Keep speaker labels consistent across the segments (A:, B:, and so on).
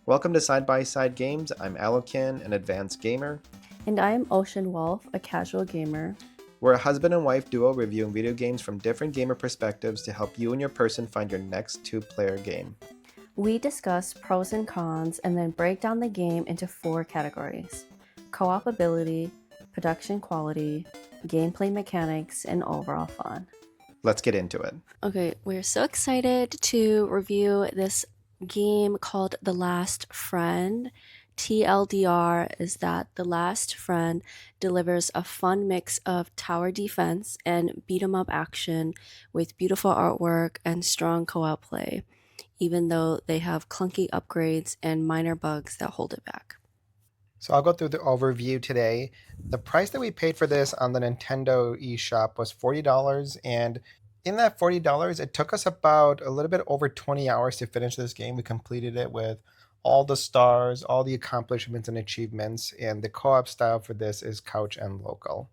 A: Welcome to Side by Side Games. I'm Alokin, an advanced gamer.
B: And I am Oceanwolv, a casual gamer.
A: We're a husband and wife duo reviewing video games from different gamer perspectives to help you and your person find your next two-player game.
B: We discuss pros and cons and then break down the game into 4 categories: co-op ability, production quality, gameplay mechanics, and overall fun.
A: Let's get into it.
B: Okay, we're so excited to review this game called The Last Friend. TLDR is that The Last Friend delivers a fun mix of tower defense and beat 'em up action with beautiful artwork and strong co-op play, even though they have clunky upgrades and minor bugs that hold it back.
A: So I'll go through the overview today. The price that we paid for this on the Nintendo eShop was $40, and in that $40, it took us about a little bit over 20 hours to finish this game. We completed it with all the stars, all the accomplishments and achievements, and the co-op style for this is couch and local.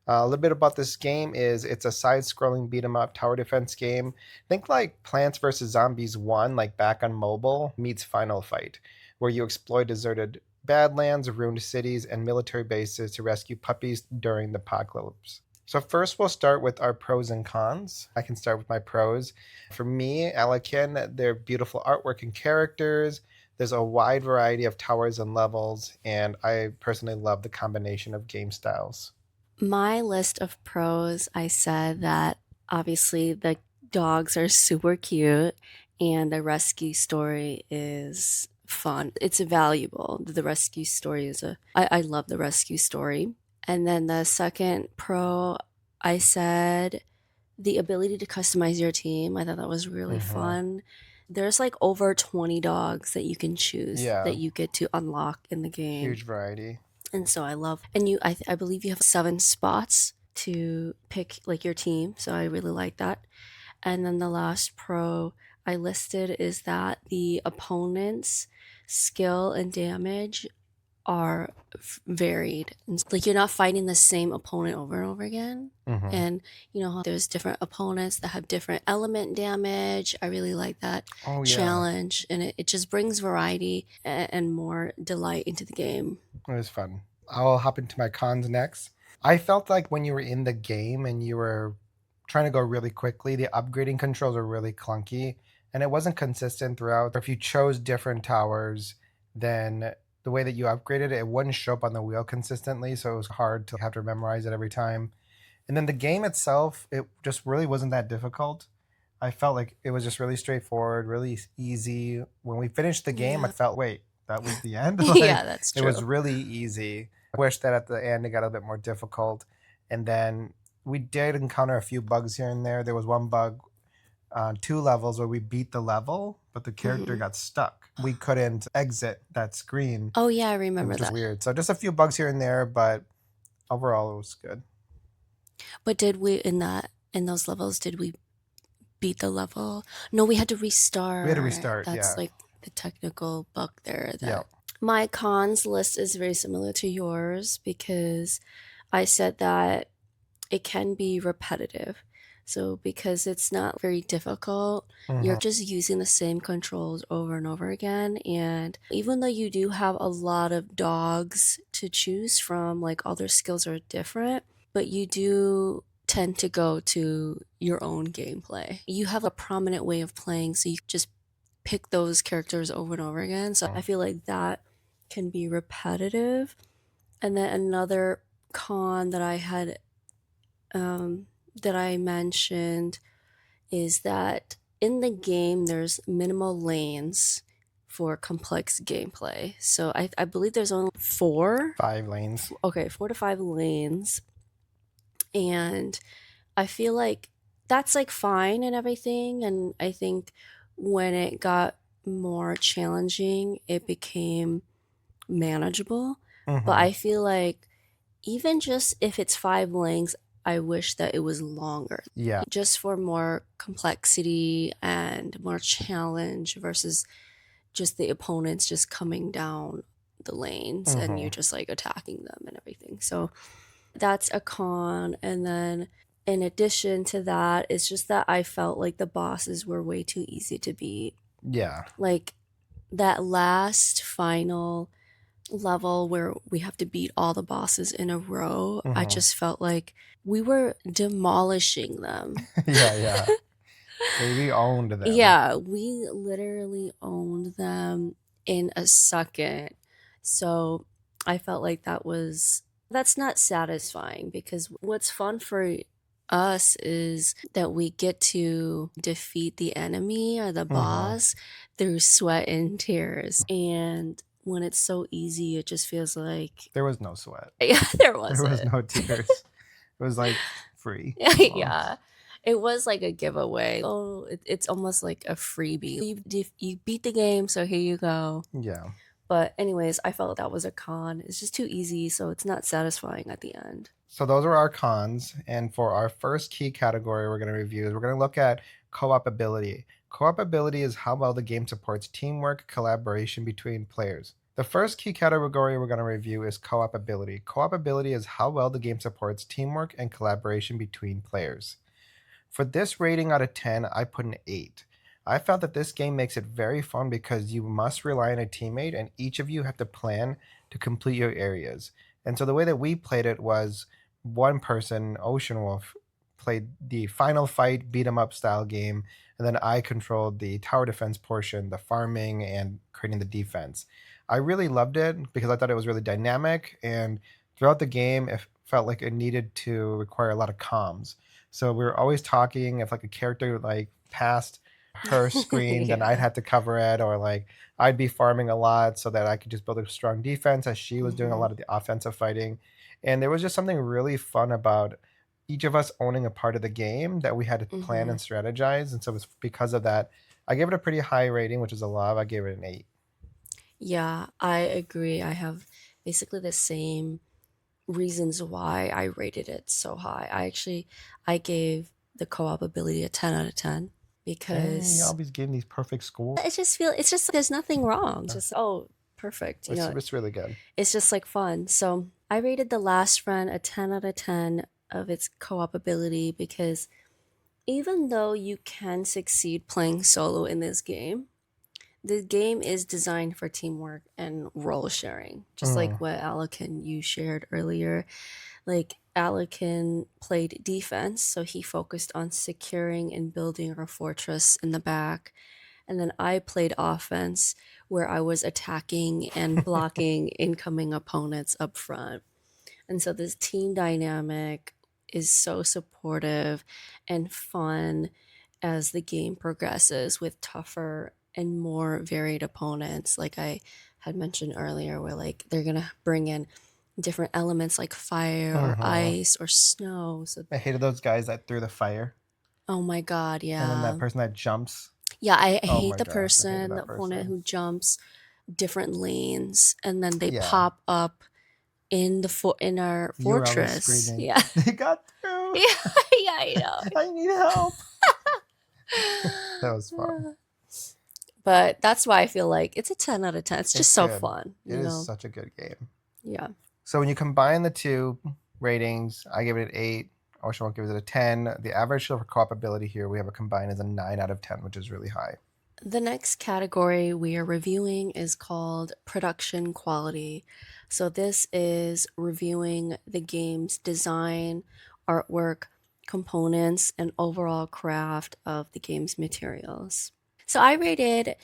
A: A little bit about this game is it's a side-scrolling beat 'em up tower defense game. Think like Plants vs. Zombies 1, like back on mobile, meets Final Fight, where you explore deserted badlands, ruined cities, and military bases to rescue puppies during the apocalypse. So first we'll start with our pros and cons. I can start with my pros. For me, Alokin, they're beautiful artwork and characters. There's a wide variety of towers and levels, and I personally love the combination of game styles.
B: My list of pros, I said that obviously the dogs are super cute and the rescue story is fun. It's valuable. The rescue story is I love the rescue story. And then the second pro, I said the ability to customize your team. I thought that was really
A: Hmm.
B: fun. There's like over 20 dogs that you can choose
A: Yeah,
B: that you get to unlock in the game.
A: huge variety.
B: And so I love, and I believe you have 7 spots to pick like your team. So I really like that. And then the last pro I listed is that the opponent's skill and damage are varied. And like you're not fighting the same opponent over and over again.
A: Hmm.
B: And you know how there's different opponents that have different element damage. I really like that
A: Oh yeah,
B: challenge, and it just brings variety and more delight into the game.
A: it was fun. I'll hop into my cons next. I felt like when you were in the game and you were trying to go really quickly, the upgrading controls were really clunky and it wasn't consistent throughout. If you chose different towers, then the way that you upgraded it, it wouldn't show up on the wheel consistently, so it was hard to have to memorize it every time. And then the game itself, it just really wasn't that difficult. I felt like it was just really straightforward, really easy. When we finished the game, I
B: Yeah.
A: felt, wait, that was the end?
B: Yeah,
A: Like,
B: that's
A: it was
B: true.
A: really easy. I wish that at the end it got a bit more difficult. And then we did encounter a few bugs here and there. There was one bug on 2 levels where we beat the level, but the character
B: Hmm.
A: got stuck. We couldn't exit that screen,
B: Oh yeah, I remember
A: which was
B: that.
A: weird. So just a few bugs here and there, but overall it was good.
B: But did we in those levels did we beat the level? No, we had to
A: We had to
B: restart.
A: restart,
B: That's
A: yeah.
B: like the technical bug there
A: Yeah.
B: that my cons list is very similar to yours because I said that it can be repetitive. So because it's not very difficult, you're
A: Hmm.
B: just using the same controls over and over again. And even though you do have a lot of dogs to choose from, like all their skills are different, but you do tend to go to your own gameplay. You have a prominent way of playing, so you just pick those characters over and over again. So I feel like that can be repetitive. And then another con that I had that I mentioned is that in the game there's minimal lanes for complex gameplay. So I believe there's only 4.
A: 5 lanes.
B: Okay, 4 to 5 lanes. And I feel like that's like fine and everything. And I think when it got more challenging, it became manageable. But
A: Hmm.
B: I feel like even just if it's 5 lanes, I wish that it was longer,
A: Yeah.
B: just for more complexity and more challenge versus just the opponents just coming down the lanes and you're
A: Hmm.
B: just like attacking them and everything. So that's a con. And then in addition to that, it's just that I felt like the bosses were way too easy to beat.
A: Yeah.
B: Like that last final level where we have to beat all the bosses in a row, I
A: Hmm.
B: just felt like we were demolishing them.
A: Yeah, yeah. We owned them.
B: Yeah, we literally owned them in a second. So I felt like that's not satisfying because what's fun for us is that we get to defeat the enemy or the
A: Hmm.
B: boss through sweat and tears. And when it's so easy, it just feels like,
A: There was no sweat.
B: yeah, there
A: There was
B: wasn't.
A: no tears. It was like free
B: Yeah.
A: almost.
B: It was like a giveaway. Oh, it's almost like a freebie. You beat the game, so here you go.
A: Yeah.
B: But anyways, I felt that was a con. It's just too easy, so it's not satisfying at the end.
A: So those are our cons. And for our first key category we're going to review is we're going to look at co-op ability. Co-op ability is how well the game supports teamwork, collaboration between players. The first key category we're going to review is co-op ability. Co-op ability is how well the game supports teamwork and collaboration between players. For this rating out of 10, I put an 8. I felt that this game makes it very fun because you must rely on a teammate and each of you have to plan to complete your areas. And so the way that we played it was one person, Oceanwolf, played the final fight beat 'em up style game, and then I controlled the tower defense portion, the farming and creating the defense. I really loved it because I thought it was really dynamic, and throughout the game it felt like it needed to require a lot of comms. So we were always talking. If like a character like passed her screen, then I'd
B: Yeah.
A: have to cover it, or like I'd be farming a lot so that I could just build a strong defense as she was doing a
B: Hmm.
A: lot of the offensive fighting. And there was just something really fun about each of us owning a part of the game that we had to plan
B: Hmm.
A: and strategize. And so it was because of that, I gave it a pretty high rating, which is a lot. I gave it an 8.
B: Yeah, I agree. I have basically the same reasons why I rated it so high. I gave the co-op ability a 10 out of 10
A: Dang, you
B: because
A: always gave me these perfect scores.
B: it's just there's nothing wrong. Just oh, perfect.
A: It's really good.
B: It's just like fun. So I rated The Last Friend a 10 out of 10 of its co-op ability because even though you can succeed playing solo in this game, the game is designed for teamwork and role sharing. Just like
A: Mm.
B: what Alokin you shared earlier. Like Alokin played defense, so he focused on securing and building our fortress in the back. And then I played offense, where I was attacking and blocking incoming opponents up front. And so this team dynamic is so supportive and fun as the game progresses with tougher and more varied opponents. Like I had mentioned earlier, where like they're gonna bring in different elements like fire or
A: Hmm.
B: ice or snow. So,
A: I hated those guys that threw the fire.
B: oh my God,
A: And then that
B: yeah.
A: person that jumps.
B: Yeah, I
A: Oh
B: hate
A: my
B: the
A: gosh, I hated
B: person, the
A: that
B: opponent
A: person.
B: who jumps different lanes and then they
A: Yeah,
B: pop up in our
A: you were always
B: fortress.
A: screaming,
B: Yeah.
A: "They got through!
B: Yeah, yeah, I
A: I need help!" That was fun.
B: know. But that's why I feel like it's a 10 out of 10. It's just
A: It's
B: so
A: good.
B: fun,
A: It is such a good game.
B: Yeah.
A: So when you combine the two ratings, I give it an 8. Ocean gives it a 10. The average for co-op ability here we have a combined is a 9 out of 10, which is really high.
B: The next category we are reviewing is called production quality. So, this is reviewing the game's design, artwork, components, and overall craft of the game's materials. So, I rated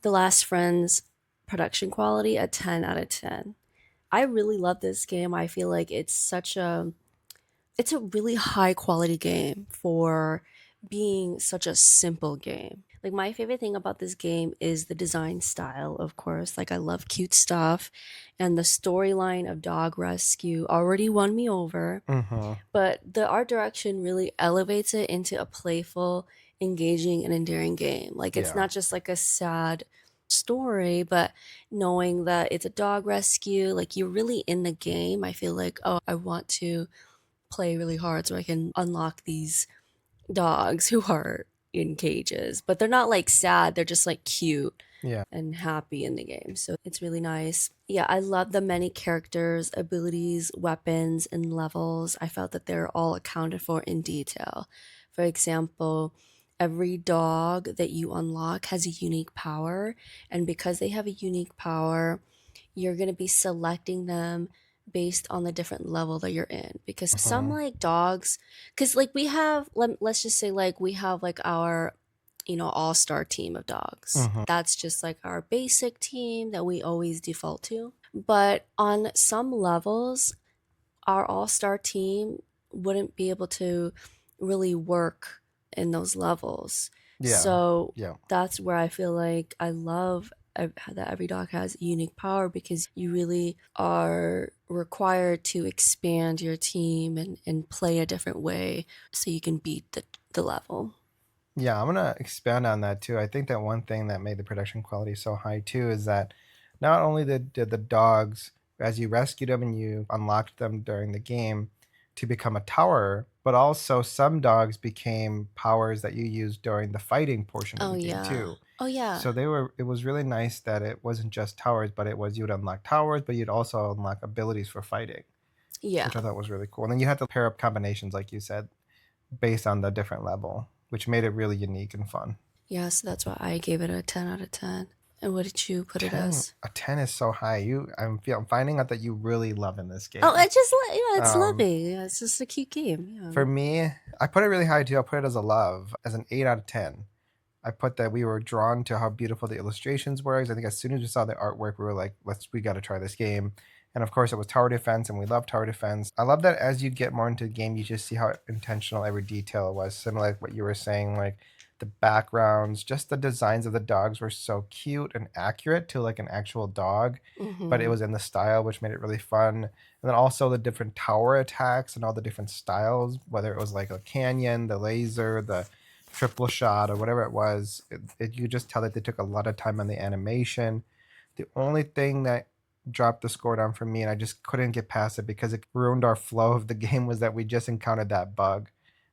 B: The Last Friend's production quality a 10 out of 10. I really love this game. I feel like it's a really high quality game for being such a simple game. Like my favorite thing about this game is the design style, of course. Like I love cute stuff and the storyline of dog rescue already won me over,
A: Mm-hmm.
B: but the art direction really elevates it into a playful, engaging and endearing game. Like it's
A: Yeah.
B: not just like a sad story, but knowing that it's a dog rescue, like you're really in the game. I feel like, oh, I want to play really hard so I can unlock these dogs who are in cages. But they're not like sad, they're just like cute
A: Yeah.
B: and happy in the game. So it's really nice. Yeah, I love the many characters, abilities, weapons, and levels. I felt that they're all accounted for in detail. For example, every dog that you unlock has a unique power, and because they have a unique power, you're going to be selecting them based on the different level that you're in, because some
A: Hmm.
B: like dogs, because like we have let's just say like we have like our all-star team of dogs.
A: Hmm.
B: That's just like our basic team that we always default to. But on some levels, our all-star team wouldn't be able to really work in those levels.
A: Yeah.
B: So
A: Yeah.
B: that's where I feel like I love that every dog has a unique power, because you really are required to expand your team and play a different way so you can beat the level.
A: Yeah, I'm gonna expand on that too. I think that one thing that made the production quality so high too is that not only did the dogs, as you rescued them and you unlocked them during the game to become a tower, but also some dogs became powers that you used during the fighting portion of
B: Oh
A: the game
B: yeah.
A: too.
B: Oh yeah.
A: So it was really nice that it wasn't just towers, but it was you would unlock towers, but you'd also unlock abilities for fighting,
B: Yeah.
A: which I thought was really cool. And then you had to pair up combinations, like you said, based on the different level, which made it really unique and fun.
B: Yeah, so that's why I gave it a 10 out of 10. And what did you put it
A: 10,
B: as?
A: a 10 is so high. I'm finding out that you really love in this
B: Oh,
A: game.
B: yeah, it's
A: Um,
B: loving. Yeah, it's just a cute game.
A: for
B: Yeah.
A: me, I put it really high too. I put it as a love, as an 8 out of 10. I put that we were drawn to how beautiful the illustrations were. I think as soon as we saw the artwork, we were like, we got to try this game. And of course, it was tower defense, and we love tower defense. I love that as you get more into the game, you just see how intentional every detail was. Similar like what you were saying, like the backgrounds, just the designs of the dogs were so cute and accurate to like an actual dog, but it
B: Mm-hmm.
A: was in the style, which made it really fun. And then also the different tower attacks and all the different styles, whether it was like a canyon, the laser, the triple shot or whatever it was. You just tell that they took a lot of time on the animation. The only thing that dropped the score down for me, and I just couldn't get past it because it ruined our flow of the game, was that we just encountered that bug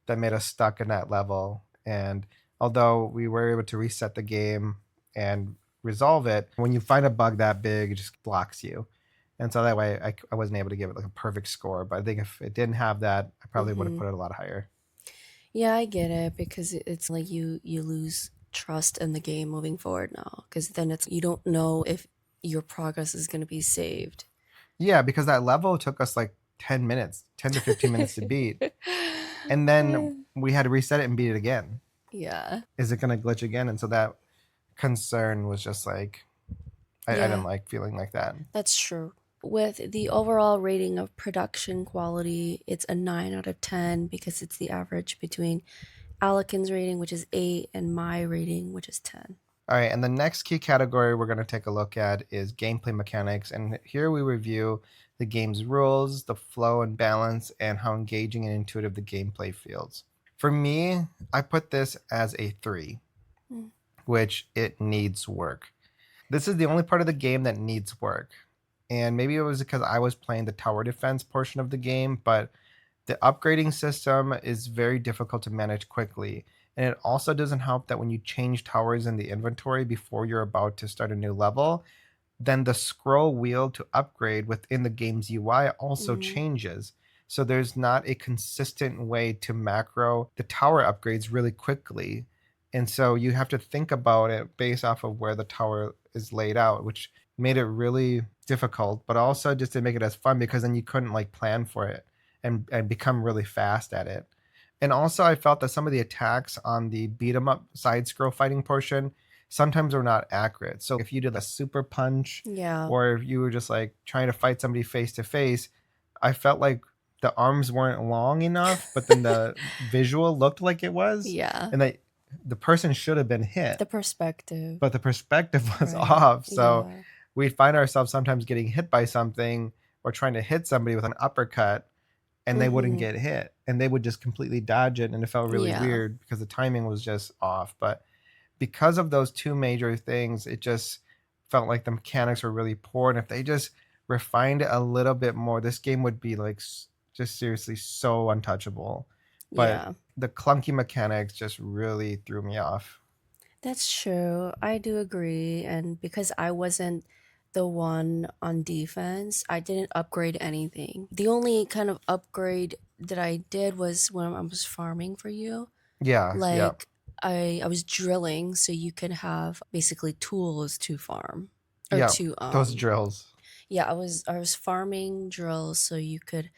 A: that made us stuck in that level. And although we were able to reset the game and resolve it, when you find a bug that big, it just blocks you. And so that way I wasn't able to give it like a perfect score. But I think if it didn't have that, I probably would have
B: Mm-hmm.
A: put it a lot higher.
B: Yeah, I get it, because it's like you lose trust in the game moving forward now, because then it's you don't know if your progress is going to be saved.
A: Yeah, because that level took us like 10 minutes, 10 to 15 minutes to beat. And then we had to reset it and beat it again.
B: Yeah.
A: Is it going to glitch again? And so that concern was just like, I didn't
B: Yeah,
A: like feeling like that.
B: that's true. With the overall rating of production quality, it's a 9 out of 10, because it's the average between Alokin's rating, which is 8, and my rating, which is 10.
A: All right, and the next key category we're going to take a look at is gameplay mechanics. And here we review the game's rules, the flow and balance, and how engaging and intuitive the gameplay feels. For me, I put this as a 3,
B: Mm.
A: which it needs work. This is the only part of the game that needs work. And maybe it was because I was playing the tower defense portion of the game, but the upgrading system is very difficult to manage quickly. And it also doesn't help that when you change towers in the inventory before you're about to start a new level, then the scroll wheel to upgrade within the game's UI also
B: Mm.
A: changes. So there's not a consistent way to macro the tower upgrades really quickly. And so you have to think about it based off of where the tower is laid out, which made it really difficult, but also just to make it as fun because then you couldn't like plan for it and become really fast at it. And also I felt that some of the attacks on the beat 'em up side scroll fighting portion sometimes are not accurate. So if you did a super punch
B: Yeah.
A: or if you were just like trying to fight somebody face to face, I felt like the arms weren't long enough, but then the visual looked like it was,
B: Yeah.
A: and that the person should have been hit,
B: The perspective.
A: but the perspective was
B: Right.
A: off. So
B: Yeah.
A: we'd find ourselves sometimes getting hit by something or trying to hit somebody with an uppercut and they wouldn't
B: Mm-hmm.
A: get hit and they would just completely dodge it and it felt really
B: Yeah.
A: weird because the timing was just off. But because of those two major things, it just felt like the mechanics were really poor. And if they just refined it a little bit more, this game would be like just seriously so untouchable. But
B: Yeah.
A: the clunky mechanics just really threw me off.
B: That's true. I do agree. And because I wasn't the one on defense, I didn't upgrade anything. The only kind of upgrade that I did was when I was farming for you.
A: Yeah, yeah.
B: Like, I was drilling so you can have basically tools to farm or
A: Yeah,
B: to
A: those drills.
B: yeah, I was farming drills so you could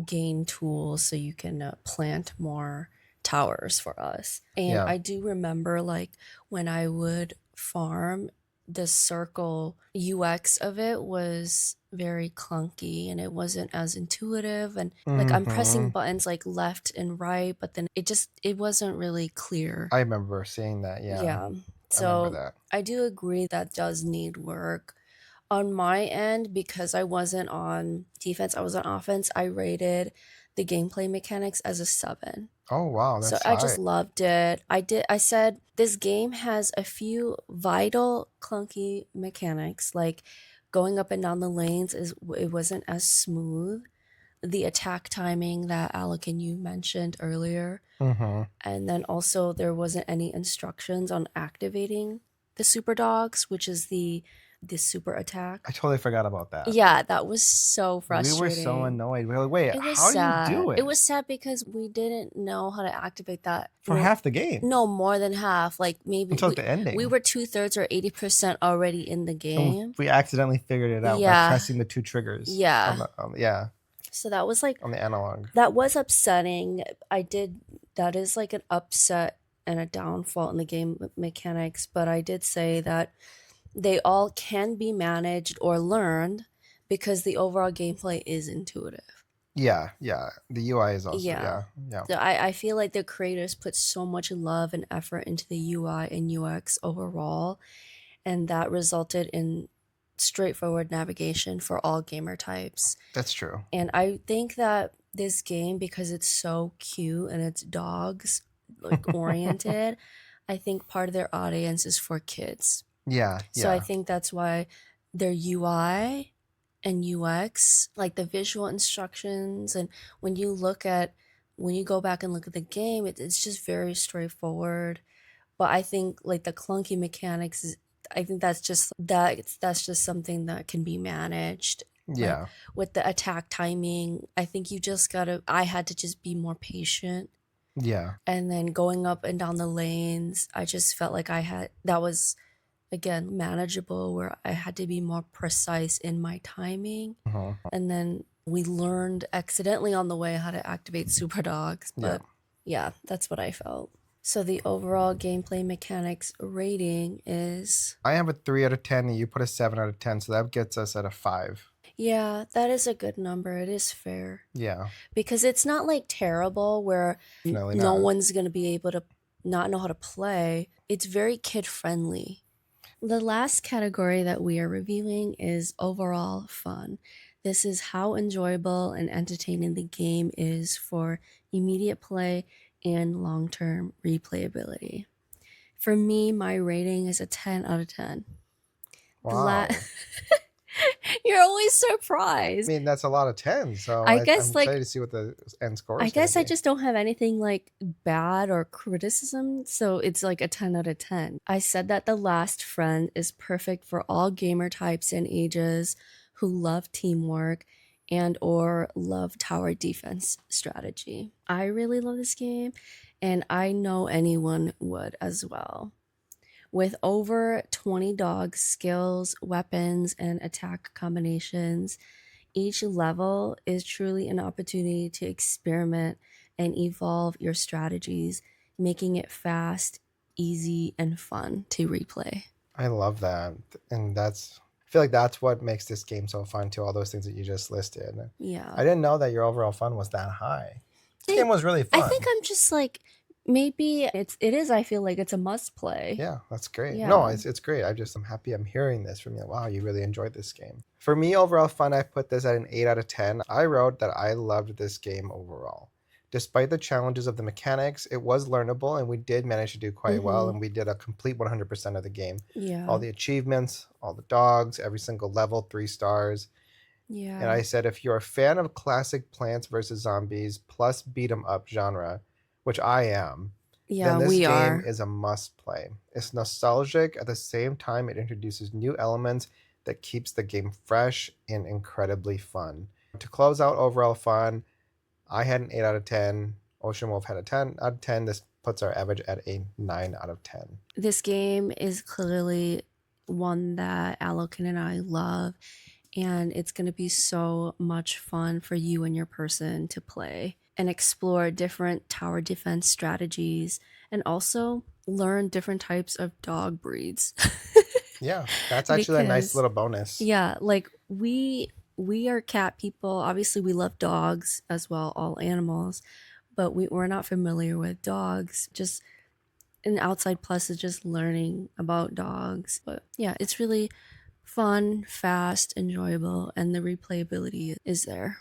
B: gain tools so you can plant more towers for us. And
A: Yeah.
B: I do remember like when I would farm, the circle UX of it was very clunky and it wasn't as intuitive, and like I'm pressing
A: Hmm.
B: buttons like left and right, but then it wasn't really clear.
A: I remember seeing that. Yeah,
B: Yeah.
A: I remember
B: So
A: that.
B: I do agree that does need work. On my end, because I wasn't on defense, I was on offense, I rated the gameplay mechanics as a 7.
A: Oh wow,
B: So
A: that's
B: I
A: high.
B: just loved it. I said this game has a few vital clunky mechanics, like going up and down the lanes it wasn't as smooth. The attack timing that Alokin you mentioned earlier,
A: Hmm.
B: and then also there wasn't any instructions on activating the super dogs, which is the super
A: I
B: attack.
A: totally forgot about that.
B: Yeah, that was so
A: We were so
B: frustrating.
A: annoyed. We were like, wait,
B: It was
A: how do you
B: sad.
A: do
B: It
A: it?
B: was sad because we didn't know how to activate that.
A: For half the game
B: No, more than half. Like maybe
A: until
B: we
A: the
B: we
A: ending.
B: were 2/3 or 80% already in the
A: And
B: game.
A: we accidentally figured it out by
B: Yeah,
A: pressing the two triggers on
B: yeah.
A: yeah,
B: So that was like
A: on the analog.
B: that was upsetting. I did that is like an upset and a downfall in the game mechanics, but I did say that they all can be managed or learned because the overall gameplay is intuitive.
A: Yeah, yeah. The UI is also
B: Yeah.
A: yeah, yeah.
B: So I feel like the creators put so much love and effort into the UI and UX overall, and that resulted in straightforward navigation for all gamer types.
A: That's true.
B: And I think that this game, because it's so cute and it's dogs like oriented, I think part of their audience is for kids.
A: Yeah,
B: So I
A: yeah.
B: think that's why their UI and UX, like the visual instructions, and when you look at when you go back and look at the game, it's just very straightforward. But I think like the clunky mechanics I think that's just something that can be managed. Like
A: Yeah.
B: with the attack timing, I think you just gotta I had to just be more patient.
A: Yeah.
B: And then going up and down the lanes, I just felt like I had that was again manageable, where I had to be more precise in my timing.
A: Uh-huh.
B: And then we learned accidentally on the way how to activate super dogs,
A: Yeah.
B: but yeah, that's what I felt. So the overall gameplay mechanics rating is,
A: I have a 3 out of 10 and you put a 7 out of 10, so that gets us at a 5.
B: yeah, that is a good number. It is fair
A: Yeah.
B: because it's not like terrible where
A: Definitely
B: no
A: not.
B: one's going to be able to not know how to play. It's very kid friendly. The last category that we are reviewing is overall fun. This is how enjoyable and entertaining the game is for immediate play and long term replayability. For me, my rating is a 10 out of 10. The la-
A: Wow.
B: You're always
A: I
B: surprised.
A: mean, that's a lot of 10, so
B: I
A: I'm
B: guess
A: excited
B: like
A: to see what the end score
B: I
A: is going to
B: guess I
A: be.
B: just don't have anything like bad or criticism, so it's like a 10 out of 10. I said that The Last Friend is perfect for all gamer types and ages who love teamwork and or love tower defense strategy. I really love this game and I know anyone would as well. With over 20 dog skills, weapons, and attack combinations, each level is truly an opportunity to experiment and evolve your strategies, making it fast, easy, and fun to replay.
A: I love that. And I feel like that's what makes this game so fun too, all those things that you just listed. I
B: Yeah.
A: didn't know that your overall fun was that high. This game was really
B: I think
A: fun.
B: I'm just like maybe it is I feel like it's a must play.
A: Yeah, that's great. No,
B: Yeah.
A: it's great. I'm happy I'm hearing this from you. Wow, you really enjoyed this game. For me, overall fun, I put this at an 8 out of 10. I wrote that I loved this game overall. Despite the challenges of the mechanics, it was learnable and we did manage to do quite well
B: Mhm.
A: and we did a complete 100% of the game. All
B: Yeah.
A: the achievements, all the dogs, every single level, 3 stars. And
B: Yeah.
A: I said if you're a fan of classic Plants vs Zombies plus beat 'em up genre, which I am, then
B: Yeah,
A: this
B: we
A: game
B: are.
A: is a must play. It's nostalgic at the same time it introduces new elements that keeps the game fresh and incredibly fun. To close out overall fun, I had an 8 out of 10. Oceanwolf had a 10 out of 10. This puts our average at a 9 out of 10.
B: This game is clearly one that Alokin and I love, and it's going to be so much fun for you and your person to play and explore different tower defense strategies and also learn different types of dog breeds.
A: Yeah, that's actually a nice
B: Because
A: little bonus.
B: yeah, like we are cat people. Obviously we love dogs as well, all animals, but we're not familiar with dogs. Just an outside plus is just learning about dogs. But yeah, it's really fun, fast, enjoyable, and the replayability is there.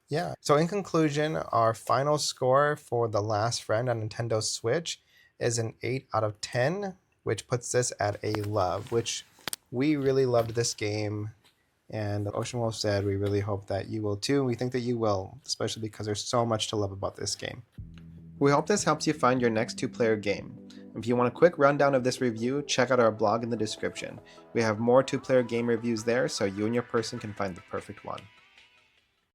A: Yeah. So in conclusion, our final score for The Last Friend on Nintendo Switch is an 8 out of 10, which puts this at a love, which we really loved this game. And Oceanwolv said we really hope that you will too. We think that you will, especially because there's so much to love about this game. We hope this helps you find your next two-player game. If you want a quick rundown of this review, check out our blog in the description. We have more two-player game reviews there so you and your person can find the perfect one.